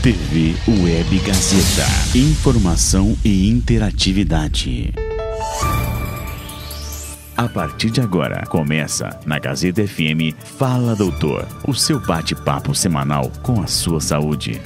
TV Web Gazeta. Informação e interatividade. A partir de agora, começa na Gazeta FM Fala Doutor, o seu bate-papo semanal com a sua saúde.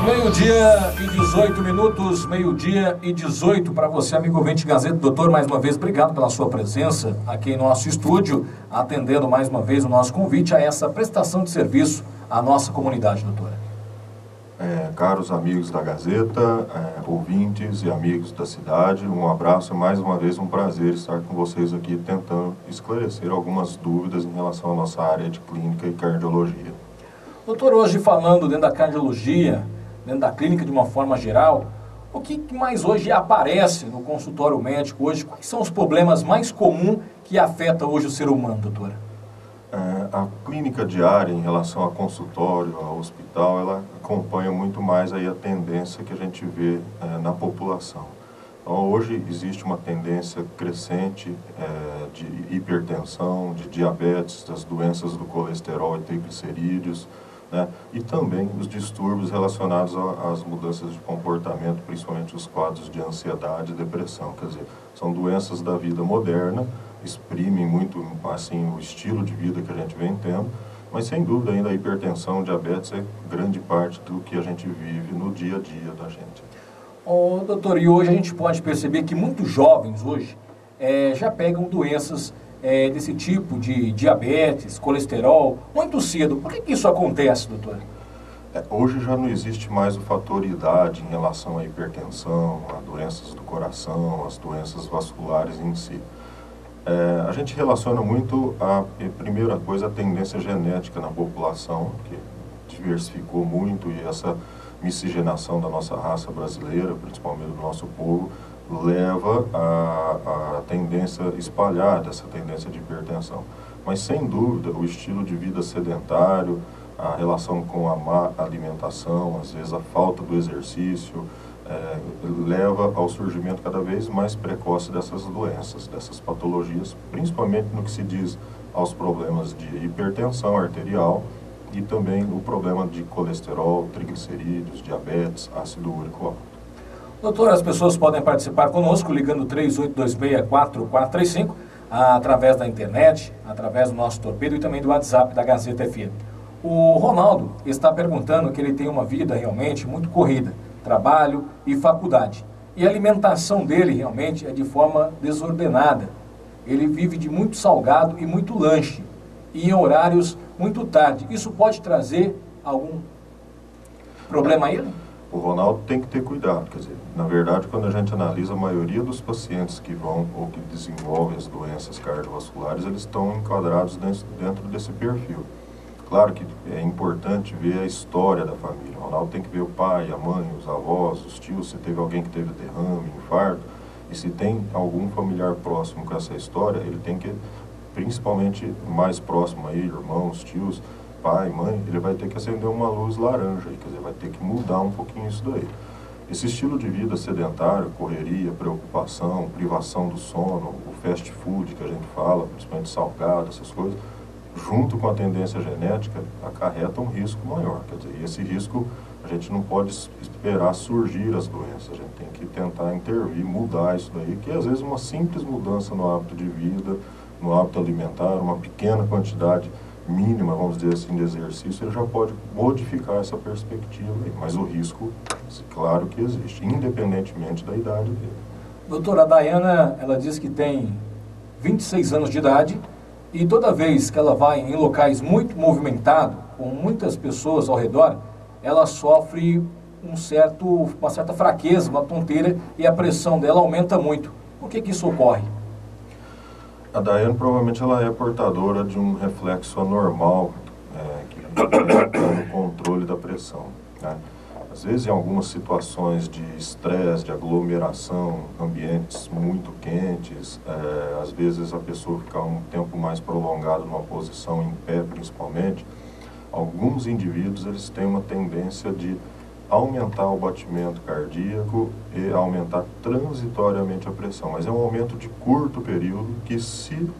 Meio-dia e 18 minutos, meio-dia e 18 para você, amigo ouvinte Gazeta. Doutor, mais uma vez, obrigado pela sua presença aqui em nosso estúdio, atendendo mais uma vez o nosso convite a essa prestação de serviço à nossa comunidade, doutora. Caros amigos da Gazeta, ouvintes e amigos da cidade, um abraço e mais uma vez um prazer estar com vocês aqui tentando esclarecer algumas dúvidas em relação à nossa área de clínica e cardiologia. Doutor, hoje falando dentro da cardiologia, dentro da clínica de uma forma geral, o que mais hoje aparece no consultório médico hoje? Quais são os problemas mais comuns que afetam hoje o ser humano, doutora? A clínica diária em relação ao consultório, ao hospital, ela acompanha muito mais aí a tendência que a gente vê na população. Então, hoje existe uma tendência crescente de hipertensão, de diabetes, das doenças do colesterol e triglicerídeos, né? E também os distúrbios relacionados às mudanças de comportamento, principalmente os quadros de ansiedade e depressão. Quer dizer, são doenças da vida moderna, exprimem muito assim o estilo de vida que a gente vem tendo, mas sem dúvida ainda a hipertensão, diabetes é grande parte do que a gente vive no dia a dia da gente. Doutor, e hoje a gente pode perceber que muitos jovens hoje já pegam doenças desse tipo de diabetes, colesterol, muito cedo. Por que isso acontece, doutor? Hoje já não existe mais o fator idade em relação à hipertensão, a doenças do coração, as doenças vasculares em si. A gente relaciona muito a primeira coisa, a tendência genética na população, que diversificou muito, e essa miscigenação da nossa raça brasileira, principalmente do nosso povo, leva a tendência espalhada, essa tendência de hipertensão. Mas, sem dúvida, o estilo de vida sedentário, a relação com a má alimentação, às vezes a falta do exercício, leva ao surgimento cada vez mais precoce dessas doenças, dessas patologias, principalmente no que se diz aos problemas de hipertensão arterial e também o problema de colesterol, triglicerídeos, diabetes, ácido úrico alto. Doutor, as pessoas podem participar conosco ligando 3826-4435 através da internet, através do nosso torpedo e também do WhatsApp da Gazeta FM. O Ronaldo está perguntando que ele tem uma vida realmente muito corrida, trabalho e faculdade. E a alimentação dele realmente é de forma desordenada. Ele vive de muito salgado e muito lanche, e em horários muito tarde. Isso pode trazer algum problema a ele? O Ronaldo tem que ter cuidado, quer dizer, na verdade, quando a gente analisa a maioria dos pacientes que vão ou que desenvolvem as doenças cardiovasculares, eles estão enquadrados dentro desse perfil. Claro que é importante ver a história da família. O Ronaldo tem que ver o pai, a mãe, os avós, os tios, se teve alguém que teve derrame, infarto, e se tem algum familiar próximo com essa história, ele tem que, principalmente mais próximo aí, irmãos, tios, pai, mãe, ele vai ter que acender uma luz laranja, quer dizer, vai ter que mudar um pouquinho isso daí. Esse estilo de vida sedentário, correria, preocupação, privação do sono, o fast food que a gente fala, principalmente salgado, essas coisas, junto com a tendência genética, acarreta um risco maior. Quer dizer, e esse risco a gente não pode esperar surgir as doenças, a gente tem que tentar intervir, mudar isso daí, que às vezes uma simples mudança no hábito de vida, no hábito alimentar, uma pequena quantidade mínima, vamos dizer assim, de exercício, ele já pode modificar essa perspectiva aí. Mas o risco, claro que existe, independentemente da idade dele. Doutora Dayana, ela diz que tem 26 anos de idade e toda vez que ela vai em locais muito movimentados, com muitas pessoas ao redor, ela sofre uma certa fraqueza, uma tonteira, e a pressão dela aumenta muito. Por que isso ocorre? A Daiane provavelmente ela é portadora de um reflexo anormal que no controle da pressão, né? Às vezes em algumas situações de estresse, de aglomeração, ambientes muito quentes, às vezes a pessoa fica um tempo mais prolongado numa posição em pé principalmente, alguns indivíduos eles têm uma tendência de aumentar o batimento cardíaco e aumentar transitoriamente a pressão, mas é um aumento de curto período que se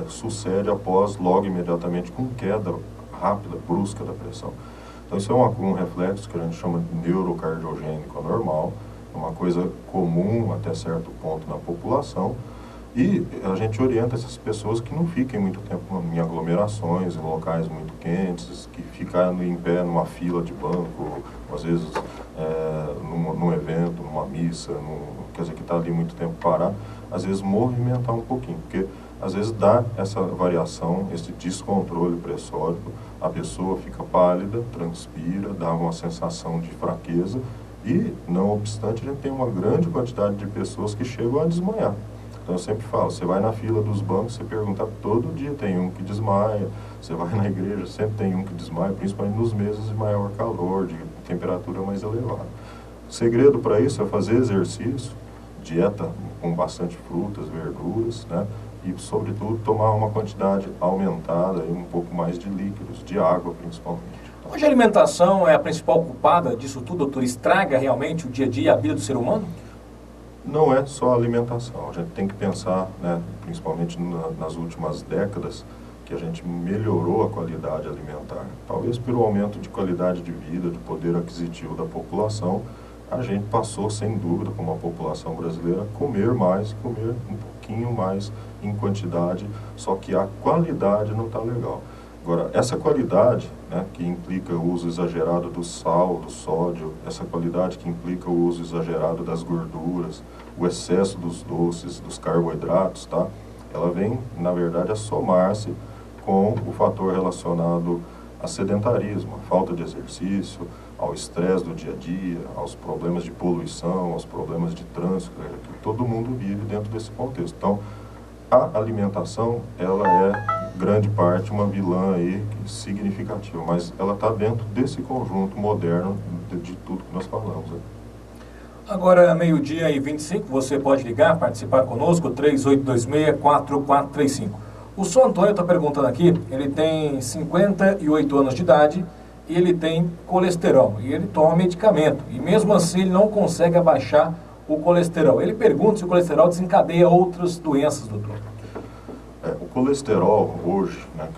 sucede logo imediatamente com queda rápida, brusca da pressão. Então isso é um reflexo que a gente chama de neurocardiogênico anormal, é uma coisa comum até certo ponto na população, e a gente orienta essas pessoas que não fiquem muito tempo em aglomerações, em locais muito quentes, que ficar em pé numa fila de banco, às vezes num evento, numa missa, quer dizer, que está ali muito tempo parado, às vezes movimentar um pouquinho, porque às vezes dá essa variação, esse descontrole pressórico, a pessoa fica pálida, transpira, dá uma sensação de fraqueza e, não obstante, a gente tem uma grande quantidade de pessoas que chegam a desmaiar. Então eu sempre falo, você vai na fila dos bancos, você pergunta, todo dia tem um que desmaia, você vai na igreja, sempre tem um que desmaia, principalmente nos meses de maior calor, de temperatura mais elevada. O segredo para isso é fazer exercício, dieta com bastante frutas, verduras, né? E, sobretudo, tomar uma quantidade aumentada e um pouco mais de líquidos, de água principalmente. Hoje a alimentação é a principal culpada disso tudo, doutor? Estraga realmente o dia a dia, a vida do ser humano? Não é só a alimentação. A gente tem que pensar, né, principalmente nas últimas décadas, que a gente melhorou a qualidade alimentar. Talvez pelo aumento de qualidade de vida, de poder aquisitivo da população, a gente passou, sem dúvida, como a população brasileira, a comer mais, comer um pouquinho mais em quantidade, só que a qualidade não está legal. Agora, essa qualidade, né, que implica o uso exagerado do sal, do sódio, essa qualidade que implica o uso exagerado das gorduras, o excesso dos doces, dos carboidratos, tá? Ela vem, na verdade, a somar-se com o fator relacionado a sedentarismo, a falta de exercício, ao estresse do dia a dia, aos problemas de poluição, aos problemas de trânsito, que todo mundo vive dentro desse contexto. Então, a alimentação, ela é, grande parte, uma vilã aí significativa, mas ela está dentro desse conjunto moderno de tudo que nós falamos. Né? Agora, meio-dia e 25, você pode ligar, participar conosco, 3826-4435. O São Antônio está perguntando aqui, ele tem 58 anos de idade e ele tem colesterol, e ele toma medicamento, e mesmo assim ele não consegue abaixar o colesterol. Ele pergunta se o colesterol desencadeia outras doenças, doutor. O colesterol, hoje, né,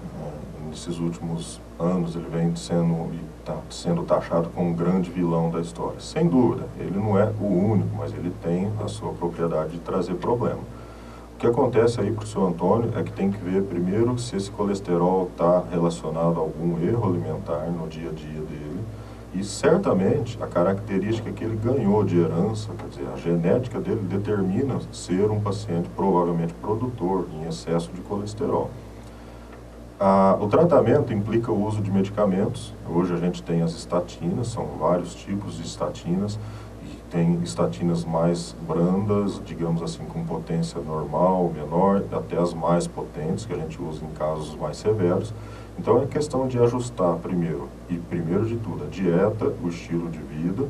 nesses últimos anos, ele vem sendo taxado como um grande vilão da história. Sem dúvida, ele não é o único, mas ele tem a sua propriedade de trazer problema. O que acontece aí para o seu Antônio é que tem que ver primeiro se esse colesterol está relacionado a algum erro alimentar no dia a dia dele, e certamente a característica que ele ganhou de herança, quer dizer, a genética dele determina ser um paciente provavelmente produtor em excesso de colesterol. O tratamento implica o uso de medicamentos. Hoje a gente tem as estatinas, são vários tipos de estatinas, e tem estatinas mais brandas, digamos assim, com potência normal, menor, até as mais potentes, que a gente usa em casos mais severos. Então é questão de ajustar primeiro de tudo, a dieta, o estilo de vida.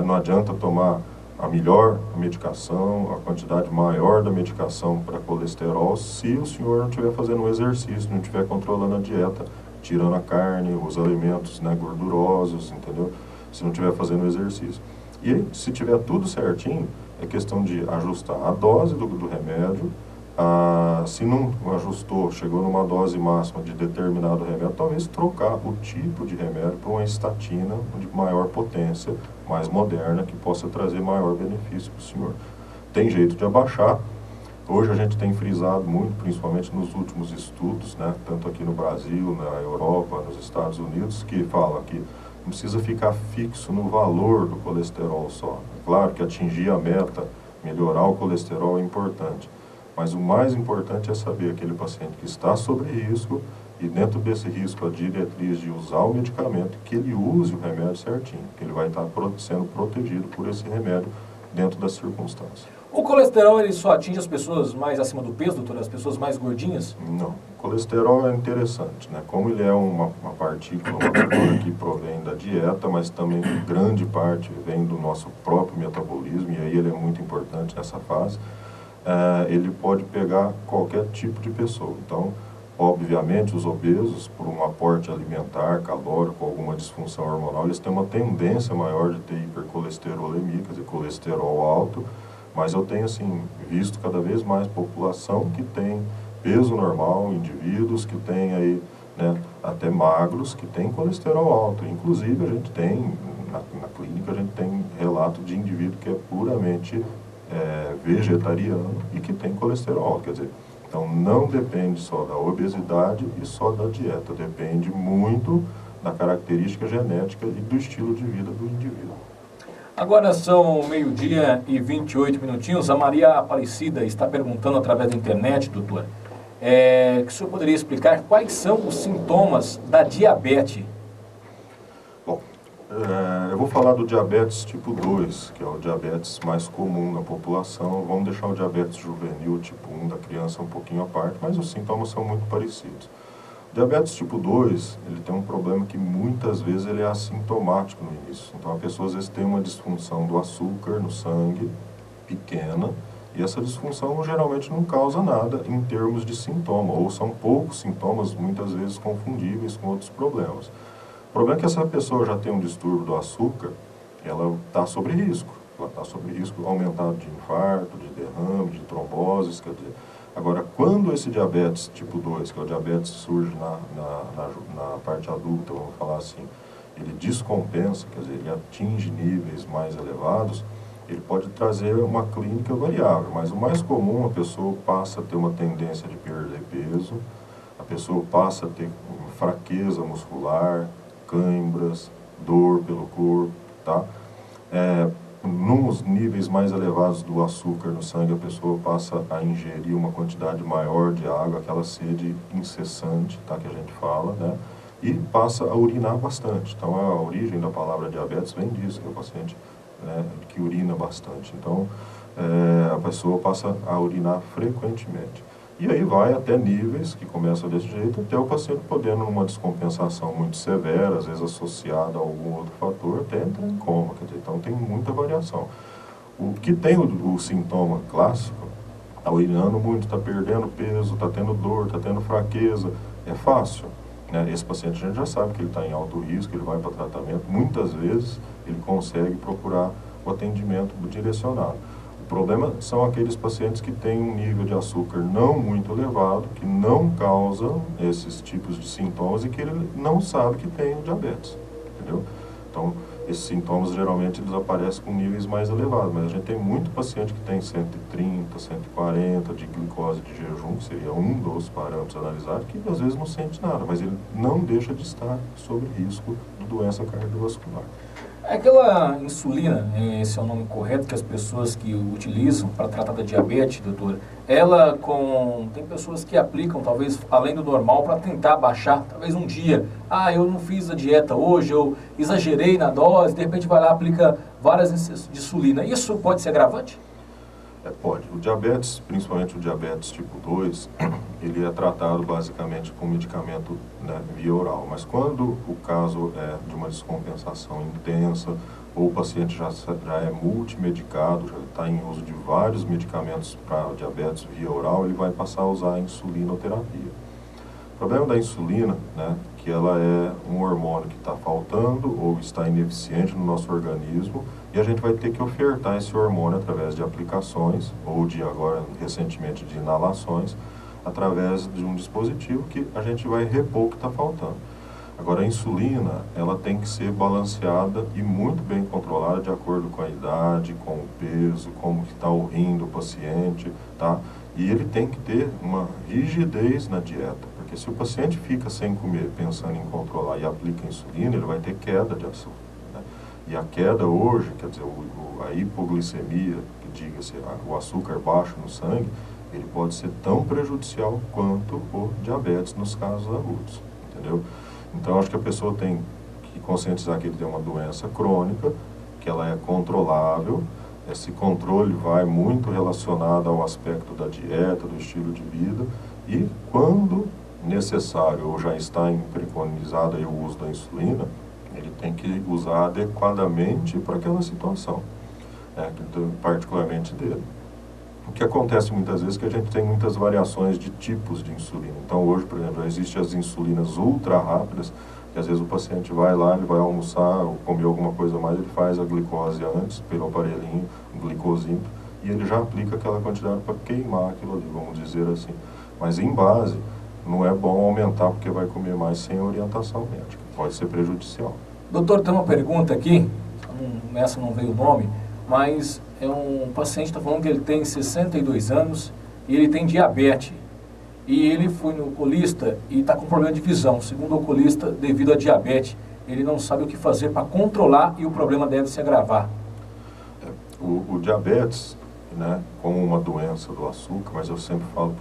Não adianta tomar a melhor medicação, a quantidade maior da medicação para colesterol, se o senhor não estiver fazendo um exercício, não estiver controlando a dieta, tirando a carne, os alimentos, né, gordurosos, entendeu? Se não estiver fazendo exercício. E se tiver tudo certinho, é questão de ajustar a dose do remédio. Se não ajustou, chegou numa dose máxima de determinado remédio, talvez trocar o tipo de remédio por uma estatina de maior potência, mais moderna, que possa trazer maior benefício para o senhor. Tem jeito de abaixar. Hoje a gente tem frisado muito, principalmente nos últimos estudos, né, tanto aqui no Brasil, na Europa, nos Estados Unidos, que fala que não precisa ficar fixo no valor do colesterol só. É claro que atingir a meta, melhorar o colesterol é importante. Mas o mais importante é saber aquele paciente que está sob risco e dentro desse risco a diretriz de usar o medicamento, que ele use o remédio certinho, que ele vai estar sendo protegido por esse remédio dentro das circunstâncias. O colesterol ele só atinge as pessoas mais acima do peso, doutor, as pessoas mais gordinhas? Não. O colesterol é interessante, né? Como ele é uma partícula, uma gordura que provém da dieta, mas também grande parte vem do nosso próprio metabolismo, e aí ele é muito importante nessa fase. Ele pode pegar qualquer tipo de pessoa. Então, obviamente, os obesos, por um aporte alimentar, calórico, alguma disfunção hormonal, eles têm uma tendência maior de ter hipercolesterolemia, quer dizer, colesterol alto, mas eu tenho, assim, visto cada vez mais população que tem peso normal, indivíduos que têm aí né, até magros que têm colesterol alto. Inclusive, a gente tem, na clínica, a gente tem relato de indivíduo que é puramente vegetariano e que tem colesterol alto. Quer dizer, então não depende só da obesidade e só da dieta, depende muito da característica genética e do estilo de vida do indivíduo. Agora são 12h28 minutinhos. A Maria Aparecida está perguntando através da internet, doutor, que o senhor poderia explicar quais são os sintomas da diabetes? Bom, eu vou falar do diabetes tipo 2, que é o diabetes mais comum na população. Vamos deixar o diabetes juvenil tipo 1 da criança um pouquinho à parte, mas os sintomas são muito parecidos. O diabetes tipo 2, ele tem um problema que muitas vezes ele é assintomático no início. Então a pessoa às vezes tem uma disfunção do açúcar no sangue pequena, e essa disfunção geralmente não causa nada em termos de sintoma, ou são poucos sintomas, muitas vezes confundíveis com outros problemas. O problema é que essa pessoa já tem um distúrbio do açúcar, ela está sobre risco. Ela está sobre risco aumentado de infarto, de derrame, de tromboses, quer dizer. Agora, quando esse diabetes tipo 2, que é o diabetes que surge na parte adulta, vamos falar assim, ele descompensa, quer dizer, ele atinge níveis mais elevados, ele pode trazer uma clínica variável, mas o mais comum, a pessoa passa a ter uma tendência de perder peso, a pessoa passa a ter fraqueza muscular, cãibras, dor pelo corpo, tá? Nos níveis mais elevados do açúcar no sangue, a pessoa passa a ingerir uma quantidade maior de água, aquela sede incessante, tá, que a gente fala, né? E passa a urinar bastante. Então, a origem da palavra diabetes vem disso, que é o paciente, né, que urina bastante. Então, a pessoa passa a urinar frequentemente. E aí vai até níveis que começam desse jeito, até o paciente podendo, numa descompensação muito severa, às vezes associada a algum outro fator, até entrar em coma. Quer dizer, então tem muita variação. O que tem o sintoma clássico, está urinando muito, está perdendo peso, está tendo dor, está tendo fraqueza, é fácil, né? Esse paciente a gente já sabe que ele está em alto risco, ele vai para tratamento, muitas vezes ele consegue procurar o atendimento direcionado. O problema são aqueles pacientes que têm um nível de açúcar não muito elevado, que não causam esses tipos de sintomas e que ele não sabe que tem diabetes, entendeu? Então, esses sintomas geralmente eles aparecem com níveis mais elevados, mas a gente tem muito paciente que tem 130, 140 de glicose de jejum, que seria um dos parâmetros analisados, que às vezes não sente nada, mas ele não deixa de estar sob risco de doença cardiovascular. Aquela insulina, esse é o nome correto que as pessoas que utilizam para tratar da diabetes, doutor, tem pessoas que aplicam talvez além do normal para tentar baixar, talvez um dia, eu não fiz a dieta hoje, eu exagerei na dose, de repente vai lá e aplica várias de insulina. Isso pode ser agravante? Pode. O diabetes, principalmente o diabetes tipo 2, ele é tratado basicamente com medicamento, né, via oral. Mas quando o caso é de uma descompensação intensa, ou o paciente já é multimedicado, já está em uso de vários medicamentos para diabetes via oral, ele vai passar a usar a insulinoterapia. O problema da insulina, né, que ela é um hormônio que está faltando ou está ineficiente no nosso organismo, e a gente vai ter que ofertar esse hormônio através de aplicações, ou de agora, recentemente, de inalações, através de um dispositivo que a gente vai repor o que está faltando. Agora, a insulina, ela tem que ser balanceada e muito bem controlada de acordo com a idade, com o peso, como que está o rim do paciente, tá? E ele tem que ter uma rigidez na dieta, porque se o paciente fica sem comer, pensando em controlar e aplica insulina, ele vai ter queda de açúcar, né? E a queda hoje, quer dizer, a hipoglicemia, que diga-se, o açúcar baixo no sangue, ele pode ser tão prejudicial quanto o diabetes nos casos agudos, entendeu? Então, acho que a pessoa tem que conscientizar que ele tem uma doença crônica, que ela é controlável. Esse controle vai muito relacionado ao aspecto da dieta, do estilo de vida, e quando necessário ou já está preconizado aí o uso da insulina, ele tem que usar adequadamente para aquela situação, particularmente dele. O que acontece muitas vezes é que a gente tem muitas variações de tipos de insulina. Então hoje, por exemplo, existem as insulinas ultra rápidas, que às vezes o paciente vai lá, ele vai almoçar ou comer alguma coisa a mais, ele faz a glicose antes, pelo aparelhinho, um glicosímetro, e ele já aplica aquela quantidade para queimar aquilo ali, vamos dizer assim. Mas em base, não é bom aumentar porque vai comer mais sem orientação médica. Pode ser prejudicial. Doutor, tem uma pergunta aqui, essa não veio o nome, mas é um paciente que está falando que ele tem 62 anos e ele tem diabetes. E ele foi no oculista e está com problema de visão. Segundo o oculista, devido à diabetes, ele não sabe o que fazer para controlar e o problema deve se agravar. O diabetes, né, como uma doença do açúcar, mas eu sempre falo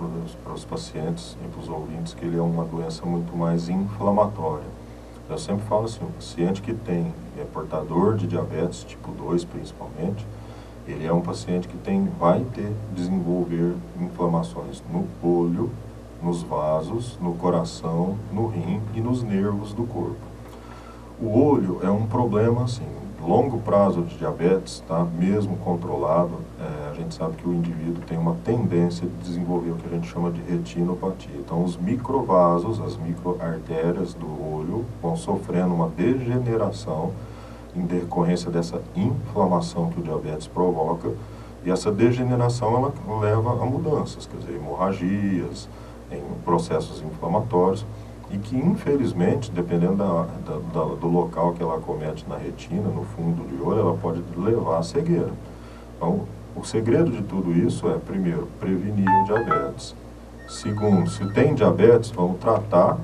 para os pacientes e para os ouvintes que ele é uma doença muito mais inflamatória. Eu sempre falo assim, o paciente que é portador de diabetes tipo 2 principalmente, ele é um paciente que vai desenvolver inflamações no olho, nos vasos, no coração, no rim e nos nervos do corpo. O olho é um problema assim, longo prazo de diabetes, tá? Mesmo controlado, a gente sabe que o indivíduo tem uma tendência de desenvolver o que a gente chama de retinopatia. Então, os microvasos, as microartérias do olho vão sofrendo uma degeneração em decorrência dessa inflamação que o diabetes provoca, e essa degeneração ela leva a mudanças, quer dizer, hemorragias, em processos inflamatórios, e que infelizmente, dependendo do local que ela acomete na retina, no fundo de olho, ela pode levar à cegueira. Então, o segredo de tudo isso é, primeiro, prevenir o diabetes. Segundo, se tem diabetes, vamos tratar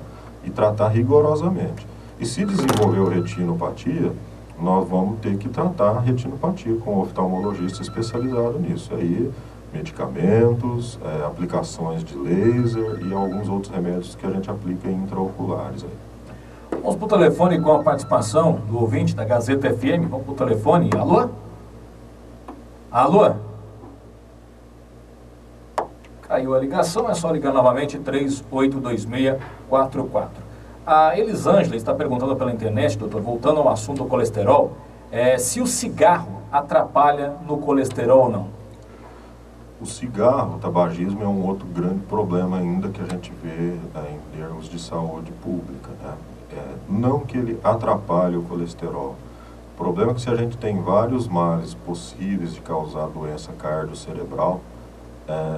e tratar rigorosamente. E se desenvolveu retinopatia, nós vamos ter que tratar a retinopatia com um oftalmologista especializado nisso. Aí, medicamentos, aplicações de laser e alguns outros remédios que a gente aplica intraoculares. Aí. Vamos para o telefone com a participação do ouvinte da Gazeta FM. Vamos para o telefone. Alô? Alô? Caiu a ligação, é só ligar novamente, 382644. A Elisângela está perguntando pela internet, doutor, voltando ao assunto do colesterol, se o cigarro atrapalha no colesterol ou não. O cigarro, o tabagismo é um outro grande problema ainda que a gente vê em termos de saúde pública, né? Não que ele atrapalhe o colesterol. O problema é que se a gente tem vários males possíveis de causar doença cardiocerebral,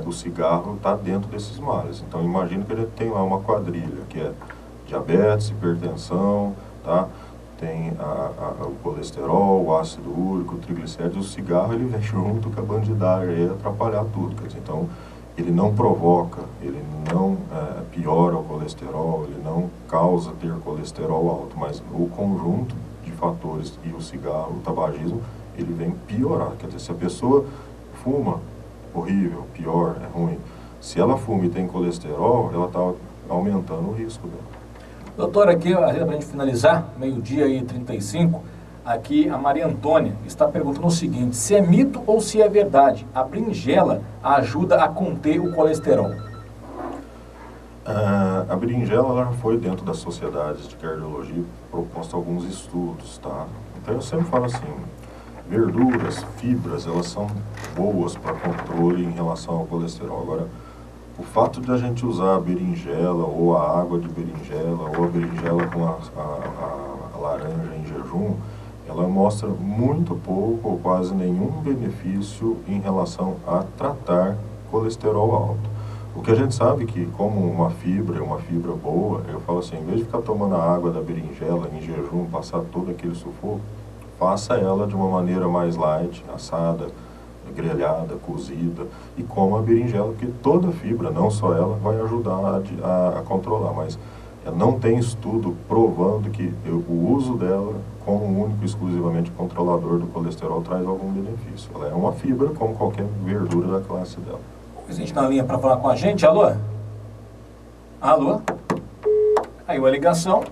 o cigarro está dentro desses males. Então imagine que a gente tem lá uma quadrilha, que é diabetes, hipertensão, tá? Tem o colesterol, o ácido úrico, o triglicérides. O cigarro ele vem junto com a bandidagem e atrapalhar tudo. Quer dizer, então, ele não provoca, ele não piora o colesterol, ele não causa ter colesterol alto, mas o conjunto de fatores e o cigarro, o tabagismo, ele vem piorar. Quer dizer, se a pessoa fuma, horrível, pior, é ruim. Se ela fuma e tem colesterol, ela está aumentando o risco dela. Doutor, aqui, para a gente finalizar, meio-dia e 35, aqui a Maria Antônia está perguntando o seguinte, se é mito ou se é verdade, a berinjela ajuda a conter o colesterol? A berinjela ela foi dentro das sociedades de cardiologia proposto alguns estudos, tá? Então eu sempre falo assim, verduras, fibras, elas são boas para controle em relação ao colesterol. Agora, o fato de a gente usar a berinjela, ou a água de berinjela, ou a berinjela com a laranja em jejum, ela mostra muito pouco ou quase nenhum benefício em relação a tratar colesterol alto. O que a gente sabe que, como uma fibra boa, eu falo assim, em vez de ficar tomando a água da berinjela em jejum, passar todo aquele sufoco, faça ela de uma maneira mais light, assada, grelhada, cozida, e coma a berinjela, porque toda fibra, não só ela, vai ajudar a controlar, mas não tem estudo provando que o uso dela como único e exclusivamente controlador do colesterol traz algum benefício. Ela é uma fibra como qualquer verdura da classe dela. Existe na linha para falar com a gente, alô? Alô? Caiu a ligação,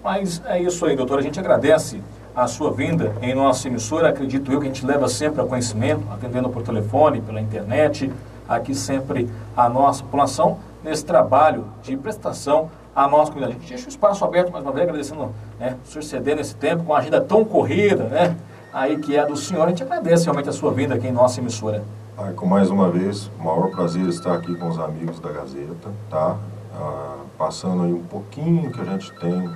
mas é isso aí, doutor, a gente agradece a sua vinda em nossa emissora. Acredito eu que a gente leva sempre ao conhecimento, atendendo por telefone, pela internet, aqui sempre a nossa população, nesse trabalho de prestação à nossa comunidade. A gente deixa o espaço aberto, mais uma vez, agradecendo, né, o senhor ceder nesse tempo, com a agenda tão corrida, né, aí que é a do senhor. A gente agradece realmente a sua vinda aqui em nossa emissora. Com mais uma vez, o maior prazer estar aqui com os amigos da Gazeta, tá? Passando aí um pouquinho que a gente tem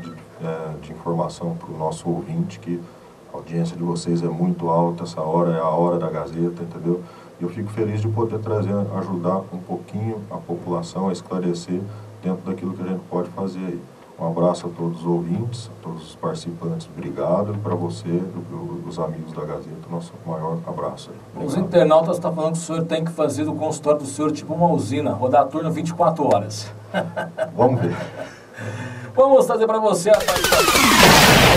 de informação para o nosso ouvinte, que a audiência de vocês é muito alta, essa hora é a hora da Gazeta, entendeu? E eu fico feliz de poder ajudar um pouquinho a população a esclarecer dentro daquilo que a gente pode fazer aí. Um abraço a todos os ouvintes, a todos os participantes, obrigado. E para você, os amigos da Gazeta, nosso maior abraço. Os internautas estão falando que o senhor tem que fazer do consultório do senhor tipo uma usina, rodar turno 24 horas. Vamos ver. Vamos trazer para você a participação.